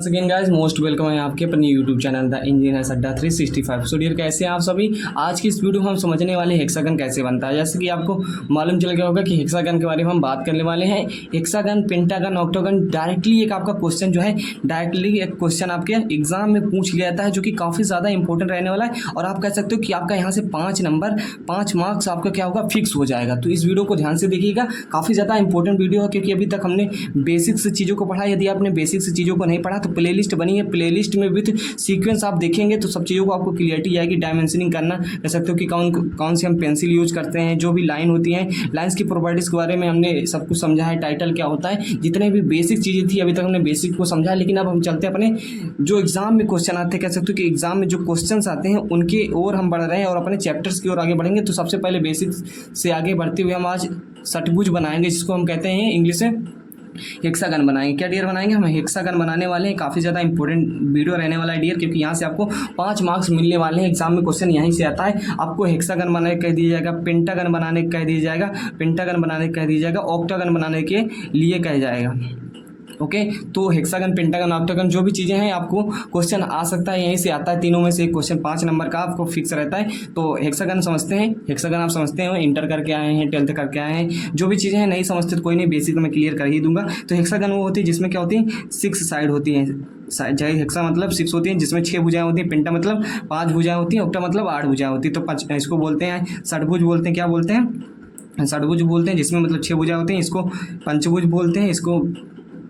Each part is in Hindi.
अगेन गाइस, मोस्ट वेलकम है आपके अपने यूट्यूब चैनल द इंजीनियर्स अड्डा 365। सो डियर, कैसे हैं आप सभी। आज की इस वीडियो में हम समझने वाले हैं हेक्सागन कैसे बनता है। जैसे कि आपको मालूम चल गया होगा कि हेक्सागन के बारे में हम बात करने वाले हैं। हेक्सागन, पेंटागन, ऑक्टागन, डायरेक्टली एक आपका क्वेश्चन जो है, डायरेक्टली एक क्वेश्चन आपके एग्जाम में पूछ लिया जाता है, जो कि काफ़ी ज़्यादा इंपॉर्टेंट रहने वाला है। और आप कह सकते हो कि आपका यहाँ से 5 नंबर 5 मार्क्स आपका क्या होगा, फिक्स हो जाएगा। तो इस वीडियो को ध्यान से देखिएगा, काफ़ी ज़्यादा इंपॉर्टेंट वीडियो है, क्योंकि अभी तक हमने बेसिक्स चीज़ों को पढ़ा। यदि आपने बेसिक्स चीज़ों को नहीं पढ़ा तो प्लेलिस्ट बनी है, प्लेलिस्ट में विद सीक्वेंस आप देखेंगे तो सब चीज़ों को आपको क्लियरिटी आएगी। डायमेंशनिंग करना कह सकते हो कि कौन सी हम पेंसिल यूज करते हैं, जो भी लाइन होती हैं, लाइन्स की प्रॉपर्टीज़ के बारे में हमने सब कुछ समझा है। टाइटल क्या होता है, जितने भी बेसिक चीज़ें थी अभी तक हमने बेसिक को समझा है। लेकिन अब हम चलते हैं अपने जो एग्जाम में क्वेश्चन आते हैं, कह सकते हो कि एग्जाम में जो क्वेश्चन आते हैं उनके ओर हम बढ़ रहे हैं और अपने चैप्टर्स की ओर आगे बढ़ेंगे। तो सबसे पहले बेसिक से आगे बढ़ते हुए हम आज षटभुज बनाएंगे, जिसको हम कहते हैं इंग्लिश में हेक्सागन बनाएंगे। क्या डियर बनाएंगे, हम हेक्सागन बनाने वाले हैं। काफ़ी ज़्यादा इंपॉर्टेंट वीडियो रहने वाला है डियर, क्योंकि यहाँ से आपको 5 मार्क्स मिलने वाले हैं। एग्जाम में क्वेश्चन यहीं से आता है। आपको हेक्सागन बनाने कह दिया जाएगा, पेंटागन बनाने कह दिया जाएगा, पेंटागन बनाने कह दिया जाएगा, ऑक्टागन बनाने के लिए कह जाएगा। ओके, तो हेक्सागन, पेंटागन, ऑक्टागन जो भी चीज़ें हैं आपको क्वेश्चन आ सकता है, यहीं से आता है। तीनों में से एक क्वेश्चन 5 नंबर का आपको फिक्स रहता है। तो हेक्सागन समझते हैं, हेक्सागन आप समझते हैं, इंटर करके आए हैं, 12th करके आए हैं। जो भी चीज़ें हैं नहीं समझते तो कोई नहीं, बेसिक तो मैं क्लियर कर ही दूंगा। तो हेक्सागन वो होती है जिसमें क्या होती है, 6 साइड होती हैं। चाहे हेक्सा मतलब 6 होती हैं, जिसमें 6 भुजाएं होती हैं। पेंटा मतलब 5 भुजाएं होती हैं, ऑक्टा मतलब 8 भुजाएं होती है। तो इसको बोलते हैं षटभुज बोलते हैं। क्या बोलते हैं, षटभुज बोलते हैं, जिसमें मतलब 6 भुजाएं होती हैं। इसको पंचभुज बोलते हैं, इसको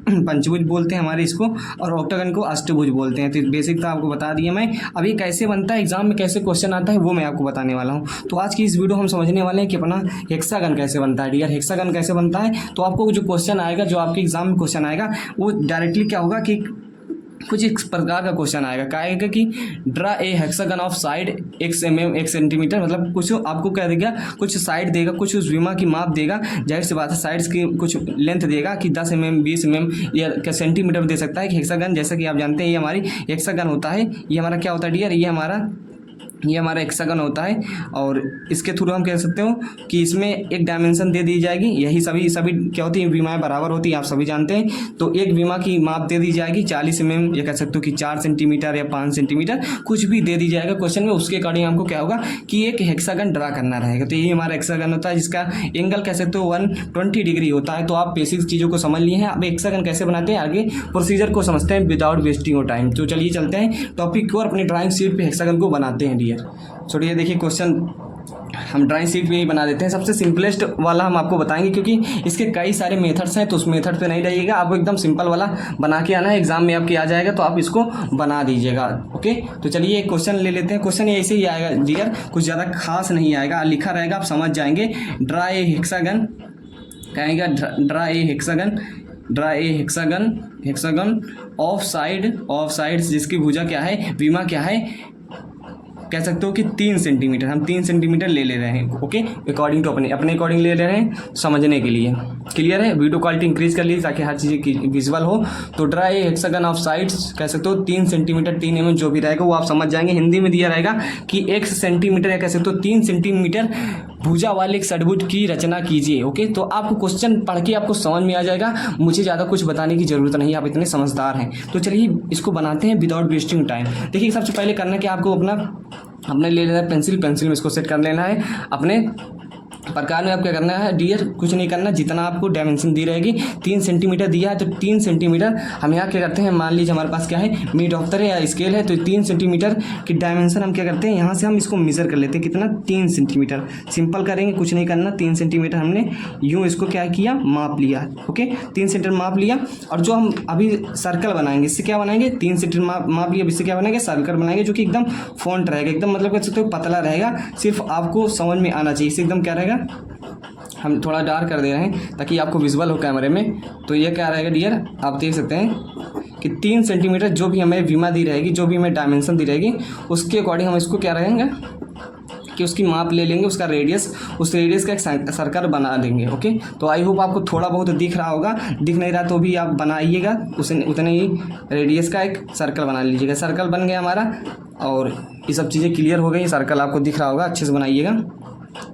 पंचभुज बोलते हैं हमारे इसको, और ऑक्टागन को अष्टभुज बोलते हैं। तो बेसिक तो आपको बता दिया मैं। अभी कैसे बनता है, एग्जाम में कैसे क्वेश्चन आता है, वो मैं आपको बताने वाला हूँ। तो आज की इस वीडियो हम समझने वाले हैं कि अपना हेक्सागन कैसे बनता है डियर। हेक्सागन कैसे बनता है, तो आपको जो क्वेश्चन आएगा, जो आपके एग्जाम में क्वेश्चन आएगा, वो डायरेक्टली क्या होगा कि कुछ इस प्रकार का क्वेश्चन आएगा। क्या आएगा कि draw a hexagon of side x mm 1 centimetre. मतलब कुछ आपको कह देगा, कुछ साइड देगा, कुछ उस विमा की माप देगा। जाहिर सी बात है, साइड्स की कुछ लेंथ देगा कि 10 mm 20 mm या क्या सेंटीमीटर दे सकता है। कि हेक्सागन, जैसा कि आप जानते हैं, ये हमारी हेक्सागन होता है। ये हमारा क्या होता है डियर, ये हमारा हेक्सागन होता है। और इसके थ्रू हम कह सकते हो कि इसमें एक डायमेंशन दे दी जाएगी। यही सभी क्या होती है, विमाएँ बराबर होती हैं, आप सभी जानते हैं। तो एक विमा की माप दे दी जाएगी 40 mm, या कह सकते हो कि 4 सेंटीमीटर या 5 सेंटीमीटर, कुछ भी दे दी जाएगा क्वेश्चन में। उसके अकॉर्डिंग हमको क्या होगा कि एक हेक्सागन ड्रा करना रहेगा। तो ये हमारा हेक्सागन होता है, जिसका एंगल कह सकते हो 120 डिग्री होता है। तो आप बेसिक चीज़ों को समझ लिए हैं। अब हेक्सागन कैसे बनाते हैं, आगे प्रोसीजर को समझते हैं विदाउट वेस्टिंग ऑफ टाइम। तो चलिए चलते हैं टॉपिक को और अपनी ड्राइंग शीट पर हेक्सागन को बनाते हैं डियर। छोड़िए, देखिए क्वेश्चन हम ड्राइंग शीट पे ही बना देते हैं। सबसे सिंपलेस्ट वाला हम आपको बताएंगे, क्योंकि इसके कई सारे मेथड्स हैं। तो उस मेथड पे नहीं रहिएगा, आपको एकदम सिंपल वाला बना के आना है। एग्जाम में आपके आ जाएगा तो आप इसको बना दीजिएगा। ओके, तो चलिए एक क्वेश्चन ले लेते हैं। क्वेश्चन ऐसे ही आएगा डियर, कुछ ज़्यादा खास नहीं आएगा, लिखा रहेगा, आप समझ जाएंगे। ड्रा ए हेक्सागन, कहेंगे draw a hexagon of sides, जिसकी भुजा क्या है, विमा क्या है, कह सकते हो कि 3 सेंटीमीटर। हम 3 सेंटीमीटर ले रहे हैं। ओके, अकॉर्डिंग टू अपने अकॉर्डिंग ले रहे हैं, समझने के लिए। क्लियर है, वीडियो क्वालिटी इंक्रीज कर लीजिए ताकि हर चीज़ विजुअल हो। तो draw a hexagon of sides, कह सकते हो 3 सेंटीमीटर, 3 mm जो भी रहेगा वो आप समझ जाएंगे। हिंदी में दिया रहेगा कि 1 सेंटीमीटर, या कह सकते हो 3 सेंटीमीटर भुजा वाले एक षटभुज की रचना कीजिए। ओके, तो आपको क्वेश्चन पढ़ के आपको समझ में आ जाएगा। मुझे ज़्यादा कुछ बताने की जरूरत नहीं है, आप इतने समझदार हैं। तो चलिए इसको बनाते हैं विदाउट वेस्टिंग टाइम। देखिए सबसे पहले करना क्या, आपको अपने ले लेना है पेंसिल में इसको सेट कर लेना है। अपने प्रकार में आप क्या करना है डियर, कुछ नहीं करना। जितना आपको डायमेंशन दी रहेगी, 3 सेंटीमीटर दिया है तो 3 सेंटीमीटर हम यहाँ क्या करते हैं, मान लीजिए हमारे पास क्या है, मीट ऑफ्टर है या स्केल है। तो 3 सेंटीमीटर की डायमेंशन हम क्या करते हैं, यहाँ से हम इसको मेजर कर लेते हैं। कितना, 3 सेंटीमीटर। सिंपल करेंगे, कुछ नहीं करना। 3 सेंटीमीटर हमने यूँ इसको क्या किया, माप लिया। ओके, 3 सेंटीमीटर माप लिया। और जो हम अभी सर्कल बनाएंगे, इससे क्या बनाएंगे, 3 सेंटीमीटर माप लिया, इससे क्या बनाएंगे, सर्कल बनाएंगे, जो कि एकदम फॉन्ट रहेगा, एकदम मतलब कह सकते हो पतला रहेगा। सिर्फ आपको समझ में आना चाहिए। इससे एकदम क्या रहेगा, हम थोड़ा डार्क कर दे रहे हैं ताकि आपको विजुअल हो कैमरे में। तो ये क्या रहेगा डियर, आप देख सकते हैं कि 3 सेंटीमीटर जो भी हमें विमा दी रहेगी, जो भी हमें डायमेंशन दी रहेगी, उसके अकॉर्डिंग हम इसको क्या रहेंगे कि उसकी माप ले लेंगे, उसका रेडियस, उस रेडियस का एक सर्कल बना देंगे। ओके, तो आई होप आपको थोड़ा बहुत दिख रहा होगा। दिख नहीं रहा तो भी आप बनाइएगा, उतने ही रेडियस का एक सर्कल बना लीजिएगा। सर्कल बन गया हमारा, और ये सब चीज़ें क्लियर हो गई। सर्कल आपको दिख रहा होगा, अच्छे से बनाइएगा।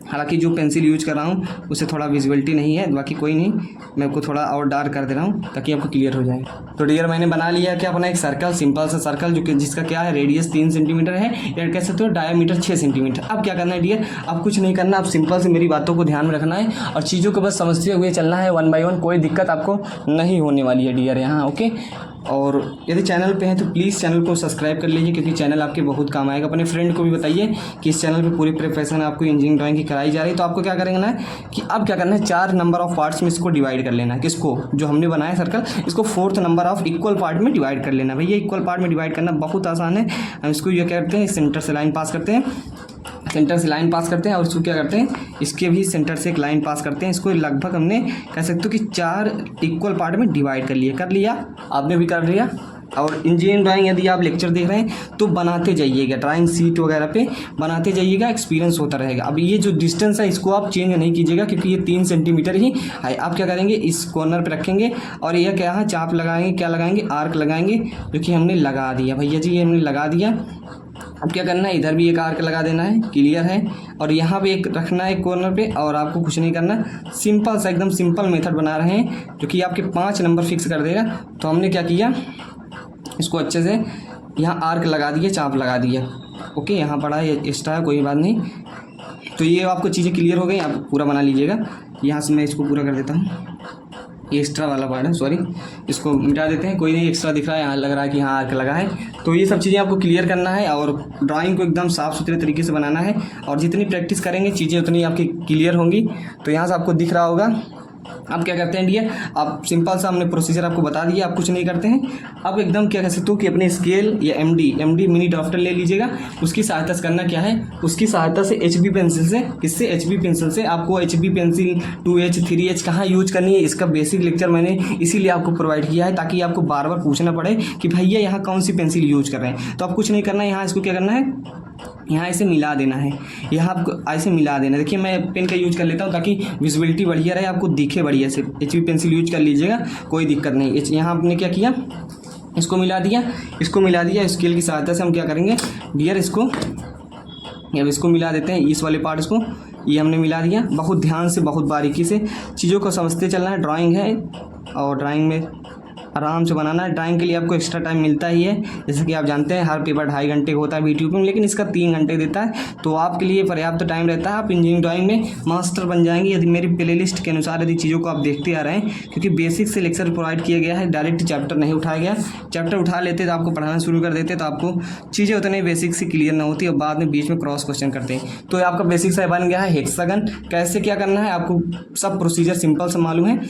हालांकि जो पेंसिल यूज कर रहा हूँ उससे थोड़ा विजिबिलिटी नहीं है, बाकी कोई नहीं, मैं आपको थोड़ा और डार्क कर दे रहा हूँ ताकि आपको क्लियर हो जाए। तो डियर मैंने बना लिया क्या अपना एक सर्कल, सिंपल सा सर्कल जो कि जिसका क्या है रेडियस 3 सेंटीमीटर है या कह सकते हो डायमीटर 6 सेंटीमीटर। अब क्या करना है डियर, अब कुछ नहीं करना, आप सिंपल से मेरी बातों को ध्यान में रखना है और चीज़ों को बस समझते हुए चलना है 1 बाय 1, कोई दिक्कत आपको नहीं होने वाली है डियर यहाँ। ओके, और यदि चैनल पे हैं तो प्लीज़ चैनल को सब्सक्राइब कर लीजिए क्योंकि चैनल आपके बहुत काम आएगा। अपने फ्रेंड को भी बताइए कि इस चैनल पे पूरी प्रिपरेशन आपको इंजीनियरिंग ड्राइंग की कराई जा रही है। तो आपको क्या करेंगे ना कि अब क्या करना है, 4 नंबर ऑफ पार्ट्स में इसको डिवाइड कर लेना है। किसको, जो हमने बनाया सर्कल, इसको 4th number of equal part में डिवाइड कर लेना। भैया इक्वल पार्ट में डिवाइड करना बहुत आसान है। हम इसको ये करते हैं, सेंटर से लाइन पास करते हैं, सेंटर से लाइन पास करते हैं और इसको क्या करते हैं, इसके भी सेंटर से एक लाइन पास करते हैं। इसको लगभग हमने कह सकते हो कि 4 इक्वल पार्ट में डिवाइड कर लिया, आपने भी कर लिया। और इंजीनियरिंग ड्राइंग यदि आप लेक्चर देख रहे हैं तो बनाते जाइएगा, ड्राइंग सीट वगैरह पे बनाते जाइएगा, एक्सपीरियंस होता रहेगा। अब ये जो डिस्टेंस है इसको आप चेंज नहीं कीजिएगा क्योंकि ये 3 सेंटीमीटर ही है। आप क्या करेंगे, इस कॉर्नर पे रखेंगे और यह क्या है, चाप लगाएंगे, क्या लगाएंगे, आर्क लगाएंगे, जो कि हमने लगा दिया। भैया जी ये हमने लगा दिया। अब क्या करना है, इधर भी एक आर्क लगा देना है, क्लियर है। और यहाँ पे एक रखना है कॉर्नर पे, और आपको कुछ नहीं करना, सिंपल सा एकदम सिंपल मेथड बना रहे हैं जो कि आपके 5 नंबर फिक्स कर देगा। तो हमने क्या किया, इसको अच्छे से यहाँ आर्क लगा दिया, चाप लगा दिया। ओके, यहाँ पड़ा है एक्स्ट्रा है, कोई बात नहीं। तो ये आपको चीज़ें क्लियर हो गई, आप पूरा बना लीजिएगा। यहाँ से मैं इसको पूरा कर देता हूँ, ये एक्स्ट्रा वाला पार्ट है, सॉरी, इसको मिटा देते हैं। कोई नहीं, एक्स्ट्रा दिख रहा है, यहाँ लग रहा है कि यहाँ आर्क लगा है। तो ये सब चीज़ें आपको क्लियर करना है और ड्राइंग को एकदम साफ़ सुथरे तरीके से बनाना है। और जितनी प्रैक्टिस करेंगे चीज़ें उतनी आपकी क्लियर होंगी। तो यहाँ से आपको दिख रहा होगा। अब क्या करते हैं डियर, आप सिंपल सा हमने प्रोसीजर आपको बता दिया, आप कुछ नहीं करते हैं। अब एकदम क्या कह सकते हो कि अपने स्केल या एमडी मिनी ड्राफ्टर ले लीजिएगा। उसकी सहायता से करना क्या है, उसकी सहायता से HB पेंसिल से, किससे, HB पेंसिल से। आपको HB पेंसिल 2H 3H कहाँ यूज करनी है, इसका बेसिक लेक्चर मैंने इसीलिए आपको प्रोवाइड किया है ताकि आपको बार बार पूछना पड़े कि भैया यहाँ कौन सी पेंसिल यूज कर रहे हैं। तो आप कुछ नहीं करना है, यहाँ इसको क्या करना है, यहाँ ऐसे मिला देना है, यहाँ आपको ऐसे मिला देना। देखिए मैं पेन का यूज कर लेता हूँ ताकि विजिबिलिटी बढ़िया रहे, आपको दिखे बढ़िया से। HB पेंसिल यूज कर लीजिएगा, कोई दिक्कत नहीं। यहाँ आपने क्या किया, इसको मिला दिया। स्केल की सहायता से हम क्या करेंगे डियर, इसको अब इसको मिला देते हैं, इस वाले पार्ट को ये हमने मिला दिया। बहुत ध्यान से, बहुत बारीकी से चीज़ों को समझते चलना है। ड्राइंग है और ड्राइंग में आराम से बनाना है। ड्राइंग के लिए आपको एक्स्ट्रा टाइम मिलता ही है, जैसे कि आप जानते हैं हर पेपर 2.5 घंटे होता है यूट्यूब में, लेकिन इसका 3 घंटे देता है। तो आपके लिए पर्याप्त टाइम रहता है, आप इंजीनियरिंग ड्राइंग में मास्टर बन जाएंगे यदि मेरी प्लेलिस्ट के अनुसार यदि चीज़ों को आप देखते आ रहे हैं। क्योंकि बेसिक से लेक्चर प्रोवाइड किया गया है, डायरेक्ट चैप्टर नहीं उठाया गया। चैप्टर उठा लेते तो आपको पढ़ाना शुरू कर देते तो आपको चीज़ें उतने बेसिक से क्लियर ना होती और बाद में बीच में क्रॉस क्वेश्चन करते हैं। तो आपका बेसिक सा बन गया है हेक्सागन। कैसे क्या करना है आपको सब प्रोसीजर सिंपल से मालूम है,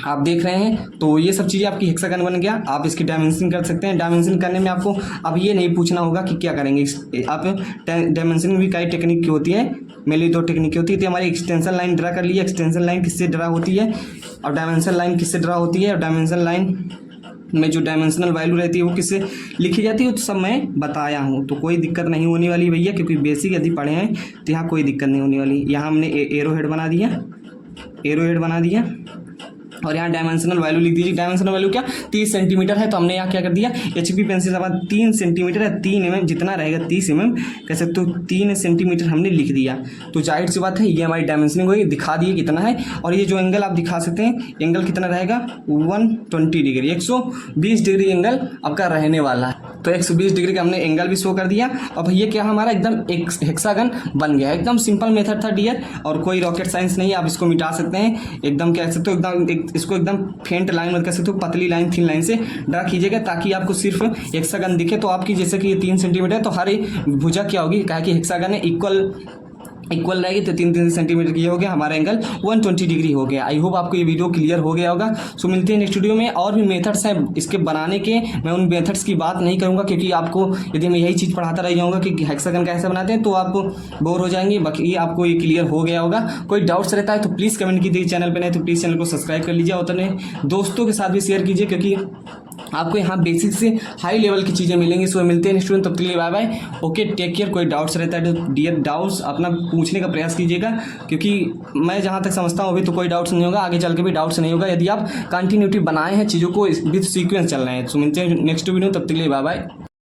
आप देख रहे हैं। तो ये सब चीज़ें आपकी हेक्सागन बन गया। आप इसकी डायमेंशन कर सकते हैं। डायमेंशन करने में आपको अब ये नहीं पूछना होगा कि क्या करेंगे, आप डायमेंशन में भी कई टेक्निक की होती है, मेनली 2 टेक्निक होती है। तो हमारी एक्सटेंशन लाइन ड्रा कर ली है। एक्सटेंशन लाइन किससे ड्रा होती है और डायमेंशन लाइन किससे ड्रा होती है, और डायमेंशन लाइन में जो डायमेंशनल वैल्यू रहती है वो किससे लिखी जाती है, तो सब मैं बताया हूँ। तो कोई दिक्कत नहीं होने वाली भैया, क्योंकि बेसिक यदि पढ़े हैं तो यहाँ कोई दिक्कत नहीं होने वाली। यहाँ हमने एरो हेड बना दिया और यहाँ डायमेंशनल वैल्यू लिख दीजिए। डायमेंशनल वैल्यू क्या, 30 सेंटीमीटर है। तो हमने यहाँ क्या कर दिया, HB पेंसिल के बाद 3 सेंटीमीटर है, 3 mm जितना रहेगा 30 mm कह सकते हो 3 सेंटीमीटर हमने लिख दिया। तो जाहिर सी बात है ये हमारी डायमेंशनिंग होगी, दिखा दिए कितना है। और ये जो एंगल आप दिखा सकते हैं, एंगल कितना रहेगा 120 डिग्री, 120 डिग्री एंगल आपका रहने वाला है। तो 120 डिग्री का हमने एंगल भी शो कर दिया। और भैया क्या हमारा एकदम एक हेक्सागन बन गया। एकदम सिंपल मेथड था डियर, और कोई रॉकेट साइंस नहीं, आप इसको मिटा सकते हैं। एकदम कह सकते हो एकदम इसको एकदम फेंट लाइन मत कह सकते हो, पतली लाइन थिन लाइन से ड्रा कीजिएगा ताकि आपको सिर्फ हेक्सागन दिखे। तो आपकी जैसे कि ये 3 सेंटीमीटर है तो हर भुजा क्या होगी, कहा कि हेक्सागन है इक्वल रहेगी, तो 3 सेंटीमीटर की हो गया हमारा एंगल 120 डिग्री हो गया। आई होप आपको ये वीडियो क्लियर हो गया होगा। सो मिलते हैं नेक्स्ट वीडियो में। और भी मेथड्स हैं इसके बनाने के, मैं उन मेथड्स की बात नहीं करूंगा क्योंकि आपको यदि मैं यही चीज़ पढ़ाता रह जाऊंगा कि हेक्सागन कैसे बनाते हैं तो आप बोर हो जाएंगे। बाकी आपको ये क्लियर हो गया होगा। कोई डाउट्स रहता है तो प्लीज़ कमेंट कीजिए, चैनल पर नहीं तो प्लीज़ चैनल को सब्सक्राइब कर लीजिए और अपने दोस्तों के साथ भी शेयर कीजिए, क्योंकि आपको यहाँ बेसिक से हाई लेवल की चीज़ें मिलेंगी। सो मिलते हैं नेक्स्ट वीडियो, तब तक के लिए bye bye. Okay, take care. कोई डाउट्स रहता है तो डियर डाउट्स अपना पूछने का प्रयास कीजिएगा, क्योंकि मैं जहाँ तक समझता हूँ अभी तो कोई डाउट्स नहीं होगा, आगे चल के भी डाउट्स नहीं होगा यदि आप कंटिन्यूटी बनाए हैं, चीज़ों को विद सीक्वेंस चल रहे हैं। सो मिलते हैं नेक्स्ट वीडियो, तब तक के लिए बाय बाय।